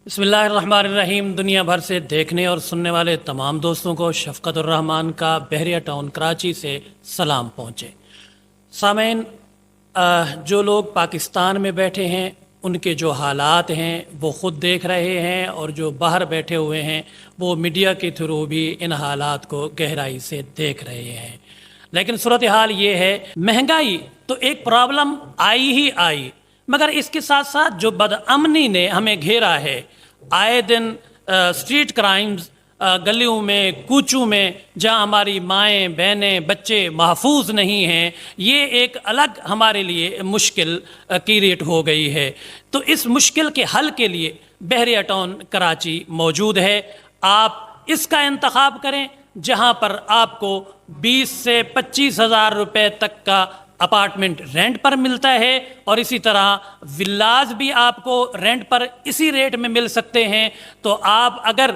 बिस्मिल्लाहिर्रहमानिर्रहीम। दुनिया भर से देखने और सुनने वाले तमाम दोस्तों को शफ़क़त उर रहमान का बहरिया टाउन कराची से सलाम पहुँचे। सामईन, जो लोग पाकिस्तान में बैठे हैं उनके जो हालात हैं वो ख़ुद देख रहे हैं, और जो बाहर बैठे हुए हैं वो मीडिया के थ्रू भी इन हालात को गहराई से देख रहे हैं। लेकिन सूरत हाल ये है, महंगाई तो एक प्रॉब्लम आई ही आई, मगर इसके साथ साथ जो बदअमनी ने हमें घेरा है, आए दिन स्ट्रीट क्राइम्स, गलियों में कूचों में जहां हमारी माएँ बहनें बच्चे महफूज नहीं हैं, ये एक अलग हमारे लिए मुश्किल क्रिएट हो गई है। तो इस मुश्किल के हल के लिए बहरिया टाउन कराची मौजूद है। आप इसका इंतखाब करें जहां पर आपको 20 से 25 हज़ार रुपये तक का अपार्टमेंट रेंट पर मिलता है, और इसी तरह विल्लाज भी आपको रेंट पर इसी रेट में मिल सकते हैं। तो आप अगर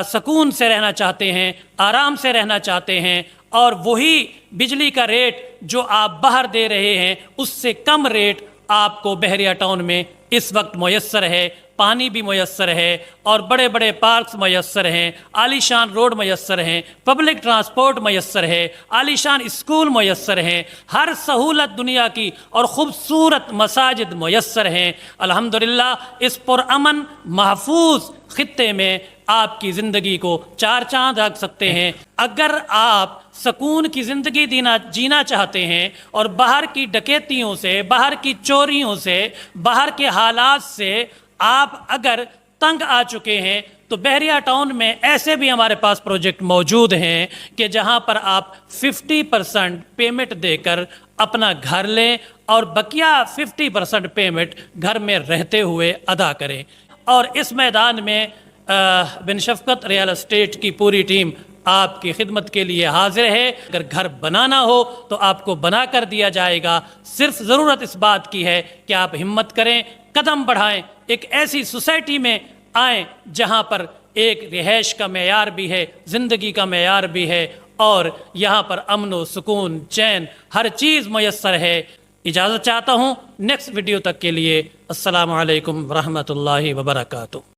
सुकून से रहना चाहते हैं, आराम से रहना चाहते हैं, और वही बिजली का रेट जो आप बाहर दे रहे हैं उससे कम रेट आपको बहरिया टाउन में इस वक्त मुयस्सर है, पानी भी मुयस्सर है, और बड़े बड़े पार्क्स मुयस्सर हैं, आलीशान रोड मुयस्सर हैं, पब्लिक ट्रांसपोर्ट मुयस्सर है, आलीशान स्कूल मुयस्सर हैं, हर सहूलत दुनिया की और ख़ूबसूरत मसाजिद मुयस्सर हैं। अल्हम्दुलिल्लाह इस पुरअमन महफूज खित्ते में आपकी ज़िंदगी को चार चांद रख सकते हैं। अगर आप सुकून की ज़िंदगी जीना चाहते हैं और बाहर की डकैतियों से, बाहर की चोरियों से, बाहर के हालात से आप अगर तंग आ चुके हैं, तो बहरिया टाउन में ऐसे भी हमारे पास प्रोजेक्ट मौजूद हैं कि जहां पर आप 50% पेमेंट देकर अपना घर लें और बकिया 50% पेमेंट घर में रहते हुए अदा करें। और इस मैदान में बिन शफ़क़त रियल एस्टेट की पूरी टीम आपकी खिदमत के लिए हाजिर है। अगर घर बनाना हो तो आपको बना कर दिया जाएगा। सिर्फ ज़रूरत इस बात की है कि आप हिम्मत करें, कदम बढ़ाएं, एक ऐसी सोसाइटी में आएं जहां पर एक रिहाइश का मेयार भी है, ज़िंदगी का मेयार भी है, और यहाँ पर अमन व सुकून, चैन, हर चीज़ मुयस्सर है। इजाज़त चाहता हूँ। नेक्स्ट वीडियो तक के लिए अस्सलामु अलैकुम वरहमतुल्लाहि वबरकातुहू।